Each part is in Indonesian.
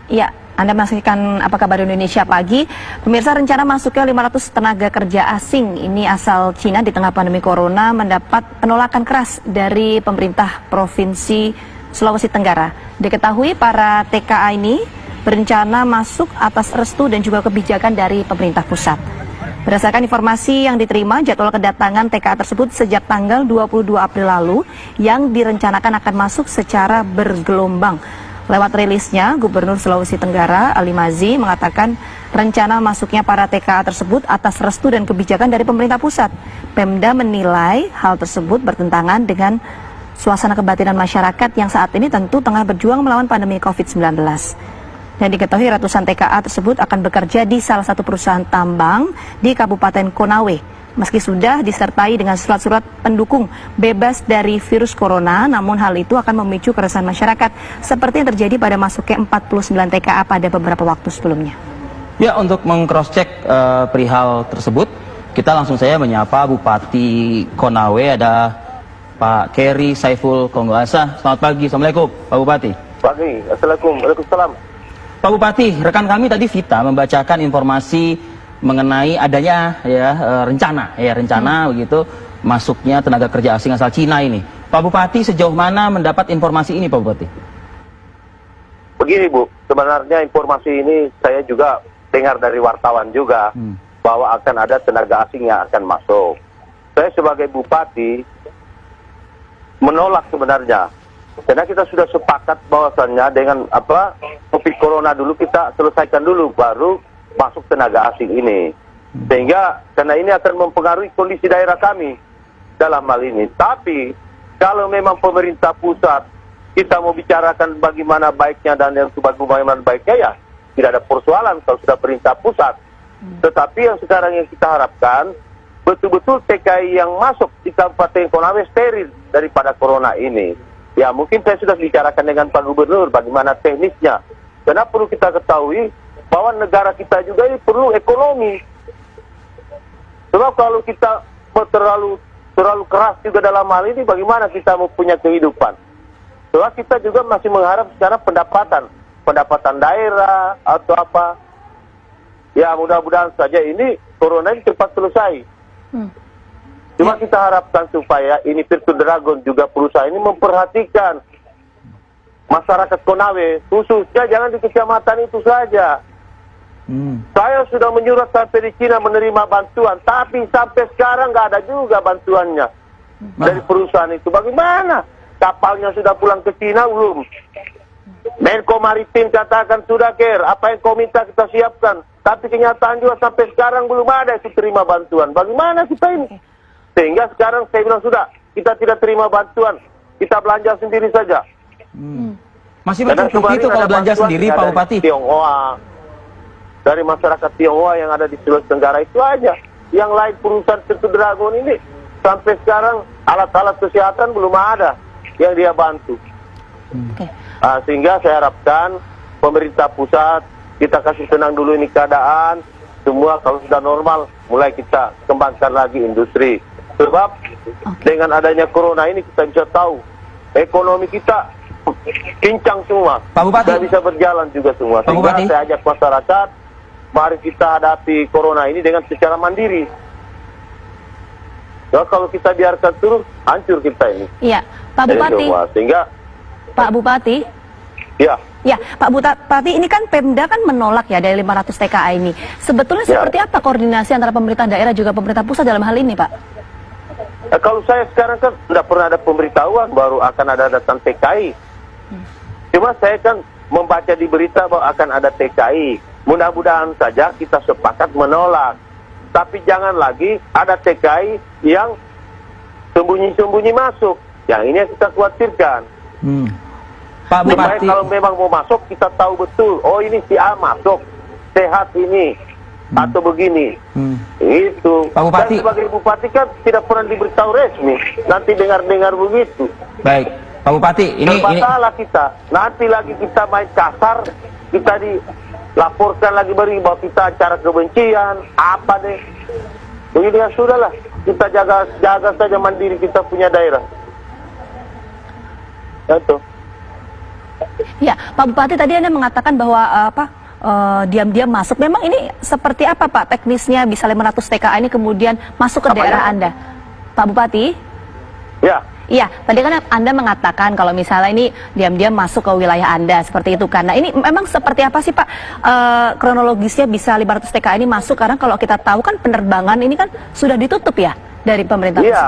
Ya, Anda menyaksikan Apa Kabar Indonesia Pagi. Pemirsa, rencana masuknya 500 tenaga kerja asing ini asal Cina di tengah pandemi corona mendapat penolakan keras dari pemerintah Provinsi Sulawesi Tenggara. Diketahui para TKA ini berencana masuk atas restu dan juga kebijakan dari pemerintah pusat. Berdasarkan informasi yang diterima, jadwal kedatangan TKA tersebut sejak tanggal 22 April lalu yang direncanakan akan masuk secara bergelombang. Lewat rilisnya, Gubernur Sulawesi Tenggara, Ali Mazi, mengatakan rencana masuknya para TKA tersebut atas restu dan kebijakan dari pemerintah pusat. Pemda menilai hal tersebut bertentangan dengan suasana kebatinan masyarakat yang saat ini tentu tengah berjuang melawan pandemi COVID-19. Dan diketahui ratusan TKA tersebut akan bekerja di salah satu perusahaan tambang di Kabupaten Konawe. Meski sudah disertai dengan surat-surat pendukung bebas dari virus corona, namun hal itu akan memicu keresahan masyarakat seperti yang terjadi pada masuknya 49 TKA pada beberapa waktu sebelumnya. Ya, untuk meng-cross-check perihal tersebut, kita langsung saja menyapa Bupati Konawe, ada Pak Keri Saiful Konggoasa. Selamat pagi, Assalamualaikum Pak Bupati. Pagi, Assalamualaikum, Waalaikumsalam. Pak Bupati, rekan kami tadi Vita membacakan informasi mengenai adanya rencana begitu masuknya tenaga kerja asing asal Cina ini. Pak Bupati, sejauh mana mendapat informasi ini, Pak Bupati? Begini Bu, sebenarnya informasi ini saya juga dengar dari wartawan juga bahwa akan ada tenaga asing yang akan masuk. Saya sebagai Bupati menolak sebenarnya, karena kita sudah sepakat bahwasannya dengan COVID Corona dulu kita selesaikan dulu, baru masuk tenaga asing ini. Sehingga karena ini akan mempengaruhi kondisi daerah kami dalam hal ini. Tapi kalau memang pemerintah pusat kita mau bicarakan bagaimana baiknya dan yang bagaimana baiknya, ya tidak ada persoalan kalau sudah perintah pusat. Tetapi yang sekarang yang kita harapkan betul-betul TKI yang masuk di Kabupaten Konawe steril daripada corona ini. Ya mungkin saya sudah bicarakan dengan Pak Gubernur bagaimana teknisnya. Karena perlu kita ketahui bahwa negara kita juga ini perlu ekonomi. Sebab kalau kita terlalu keras juga dalam hal ini, bagaimana kita mau punya kehidupan? Sebab kita juga masih mengharap secara pendapatan daerah atau apa. Ya mudah-mudahan saja ini corona ini cepat selesai. Cuma kita harapkan supaya ini Virtu Dragon juga perusahaan ini memperhatikan masyarakat Konawe, khususnya jangan di kecamatan itu saja. Saya sudah menyurat sampai di Cina menerima bantuan, tapi sampai sekarang nggak ada juga bantuannya dari perusahaan itu. Bagaimana? Kapalnya sudah pulang ke Cina belum? Menko Maritim katakan sudah apa yang kau minta kita siapkan. Tapi kenyataan juga sampai sekarang belum ada yang terima bantuan. Bagaimana kita ini? Sehingga sekarang saya bilang sudah, kita tidak terima bantuan, kita belanja sendiri saja. Masih mencukupi itu kalau belanja sendiri, Pak Bupati? Tionghoa. Dari masyarakat Tionghoa yang ada di Sulawesi Tenggara itu aja. Yang lain perusahaan Virtu Dragon ini sampai sekarang alat-alat kesehatan belum ada yang dia bantu. Sehingga saya harapkan pemerintah pusat kita kasih tenang dulu ini keadaan. Semua kalau sudah normal mulai kita kembangkan lagi industri. Sebab dengan adanya corona ini kita bisa tahu ekonomi kita pincang semua. Pak Bupati, tidak bisa berjalan juga semua. Sehingga saya ajak masyarakat, mari kita hadapi corona ini dengan secara mandiri. Ya, kalau kita biarkan terus, hancur kita ini. Iya, Pak Bupati. Sehingga Pak Bupati. Ya. Ya, Pak Bupati, ini kan Pemda kan menolak ya dari 500 TKA ini. Sebetulnya seperti apa koordinasi antara pemerintah daerah juga pemerintah pusat dalam hal ini, Pak? Kalau saya sekarang kan tidak pernah ada pemberitahuan baru akan ada datang TKI. Cuma saya kan membaca di berita bahwa akan ada TKI. Mudah-mudahan saja kita sepakat menolak. Tapi jangan lagi ada TKI yang sembunyi-sembunyi masuk. Yang ini yang kita khawatirkan. Pak Bupati, kalau memang mau masuk kita tahu betul, oh ini si A masuk, sehat ini, atau begini. Itu. Pak Bupati. Dan sebagai Bupati kan tidak pernah diberitahu resmi. Nanti dengar-dengar begitu. Baik, Pak Bupati, ini masalah kita. Nanti lagi kita main kasar, kita dilaporkan lagi bahwa kita acara kebencian, apa deh. Begini ya sudahlah, kita jaga saja mandiri kita punya daerah. Itu. Ya, Pak Bupati tadi Anda mengatakan bahwa diam-diam masuk. Memang ini seperti apa Pak teknisnya bisa 500 TKA ini kemudian masuk ke daerah Anda? Pak Bupati? Ya. Iya, tadi kan Anda mengatakan kalau misalnya ini diam-diam masuk ke wilayah Anda seperti itu kan. Nah ini memang seperti apa sih Pak kronologisnya bisa 500 TKA ini masuk? Karena kalau kita tahu kan penerbangan ini kan sudah ditutup ya dari pemerintah pusat. Iya,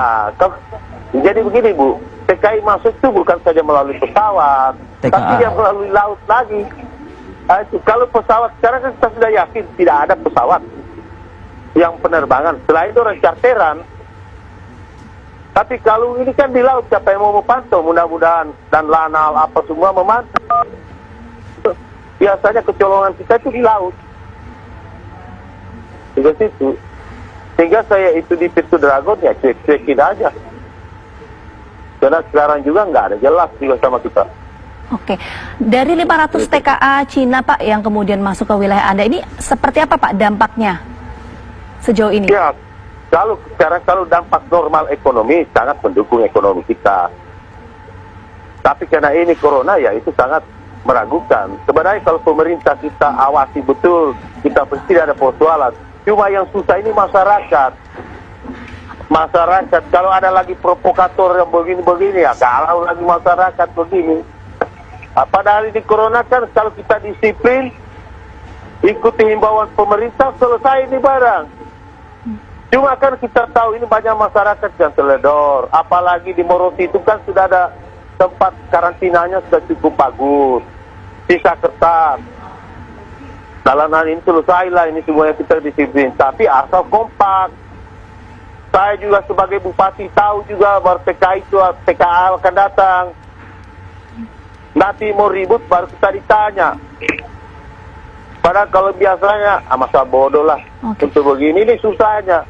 jadi begini Bu, TKI masuk itu bukan saja melalui pesawat, TKA. tapi dia melalui laut lagi. Nah, itu, kalau pesawat, sekarang kan kita sudah yakin tidak ada pesawat yang penerbangan. Selain itu orang charteran. Tapi kalau ini kan di laut, siapa yang mau memantau? Mudah-mudahan dan lanal apa semua memantau. Biasanya kecolongan kita itu di laut. Juga situ. Sehingga saya itu di Pintu Dragon ya cuek-cuekin aja. Karena sekarang juga nggak ada jelas juga sama kita. Oke, dari 500 TKA Cina Pak yang kemudian masuk ke wilayah Anda ini seperti apa Pak dampaknya sejauh ini? Ya, kalau dampak normal ekonomi sangat mendukung ekonomi kita. Tapi karena ini corona ya itu sangat meragukan. Sebenarnya kalau pemerintah kita awasi betul, kita pasti tidak ada persoalan. Cuma yang susah ini masyarakat. Masyarakat, kalau ada lagi provokator yang begini-begini ya, kalau lagi masyarakat begini. Padahal ini corona kan kalau kita disiplin, ikuti himbauan pemerintah, selesai ini barang. Cuma kan kita tahu ini banyak masyarakat yang teledor. Apalagi di Morosi itu kan sudah ada tempat karantinanya sudah cukup bagus. Sisa ketat. Dalam hal ini selesailah ini semuanya kita disiplin. Tapi asal kompak. Saya juga sebagai bupati tahu juga bahwa TKA akan datang. Nanti mau ribut baru kita ditanya. Padahal kalau biasanya masa bodoh lah. Untuk begini ini susahnya.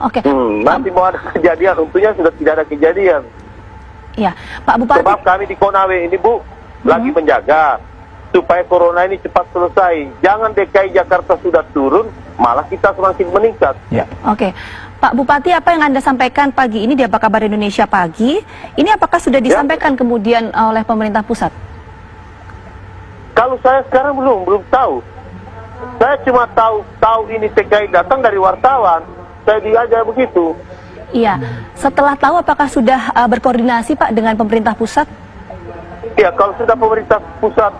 Oke. Nanti mau ada kejadian, untungnya sudah tidak ada kejadian. Iya, Pak Bupati. Sebab kami di Konawe ini Bu lagi menjaga supaya corona ini cepat selesai. Jangan DKI Jakarta sudah turun, malah kita semakin meningkat. Ya. Oke, Pak Bupati, apa yang Anda sampaikan pagi ini di Apa Kabar Indonesia Pagi, ini apakah sudah disampaikan kemudian oleh pemerintah pusat? Kalau saya sekarang belum tahu. Saya cuma tahu ini TKI datang dari wartawan. Saya diajar begitu. Iya, setelah tahu apakah sudah berkoordinasi Pak dengan pemerintah pusat? Ya, kalau sudah pemerintah pusat,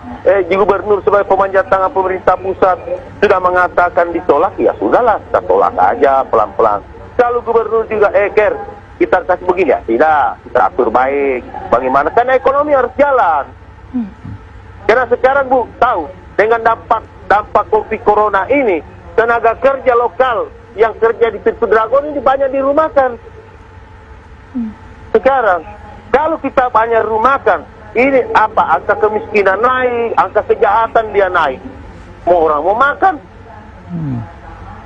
gubernur sebagai pemanjat tangan pemerintah pusat sudah mengatakan ditolak, ya sudahlah, kita tolak aja pelan-pelan. Kalau gubernur juga, Ker, kita kasih begini ya, tidak, kita atur baik. Bagaimana? Karena ekonomi harus jalan. Karena sekarang Bu, tahu, dengan dampak COVID corona ini, tenaga kerja lokal yang kerja di Pintu Dragon ini banyak dirumahkan. Sekarang, kalau kita banyak rumahkan, ini apa? Angka kemiskinan naik, angka kejahatan dia naik. Mau orang mau makan.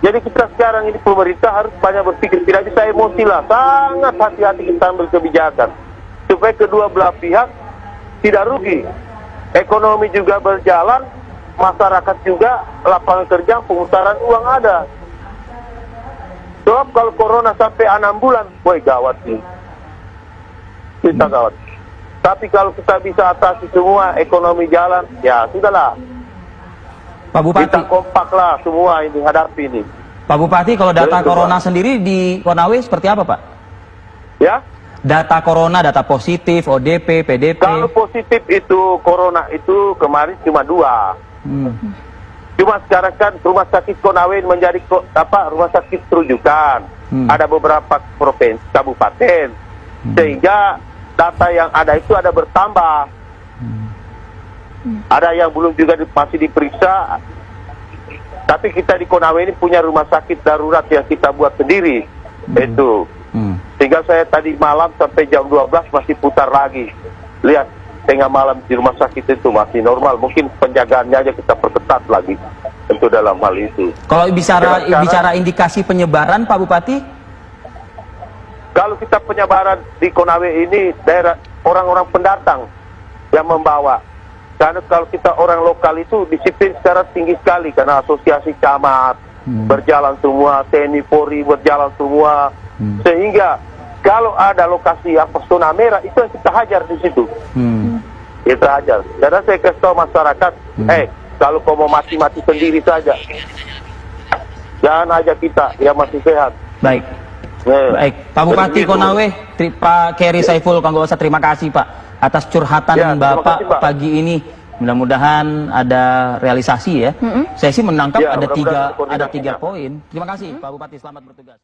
Jadi kita sekarang ini pemerintah harus banyak berpikir, tidak bisa emosi lah. Sangat hati-hati kita ambil kebijakan. Supaya kedua belah pihak tidak rugi. Ekonomi juga berjalan, masyarakat juga, lapangan kerja, pemutaran uang ada. Sebab kalau corona sampai 6 bulan, woi gawat nih. Kita gawat. Tapi kalau kita bisa atasi semua, ekonomi jalan, ya sudahlah. Pak Bupati. Kita kompaklah semua ini hadapi ini. Pak Bupati, kalau data corona sendiri di Konawe seperti apa Pak? Ya? Data corona, data positif, ODP, PDP. Kalau positif itu corona itu kemarin cuma 2. Cuma sekarang kan rumah sakit Konawe menjadi rumah sakit rujukan. Ada beberapa provinsi, kabupaten. Sehingga data yang ada itu ada bertambah. Ada yang belum juga masih diperiksa. Tapi kita di Konawe ini punya rumah sakit darurat yang kita buat sendiri. Itu. Sehingga saya tadi malam sampai jam 12 masih putar lagi. Lihat, tengah malam di rumah sakit itu masih normal. Mungkin penjagaannya aja kita perketat lagi. Tentu dalam hal itu. Kalau bicara indikasi penyebaran Pak Bupati? Kalau kita penyebaran di Konawe ini daerah orang-orang pendatang yang membawa. Karena kalau kita orang lokal itu disiplin secara tinggi sekali. Karena asosiasi camat berjalan semua, TNI Polri berjalan semua. Sehingga kalau ada lokasi apa zona merah itu yang kita hajar di situ. Itu aja. Karena saya kasih tahu masyarakat, kalau kau mau mati-mati sendiri saja. Jangan ajak kita yang masih sehat. Baik. Baik, Pak Bupati Konawe, Pak Keri Saiful Kanggosa, terima kasih Pak atas curhatan Ya, terima Bapak kasih, Pak. pagi ini. Mudah-mudahan ada realisasi ya. Saya sih menangkap Ya, ada mudah-mudahan tiga koordinasinya. poin. Terima kasih Pak Bupati, selamat bertugas.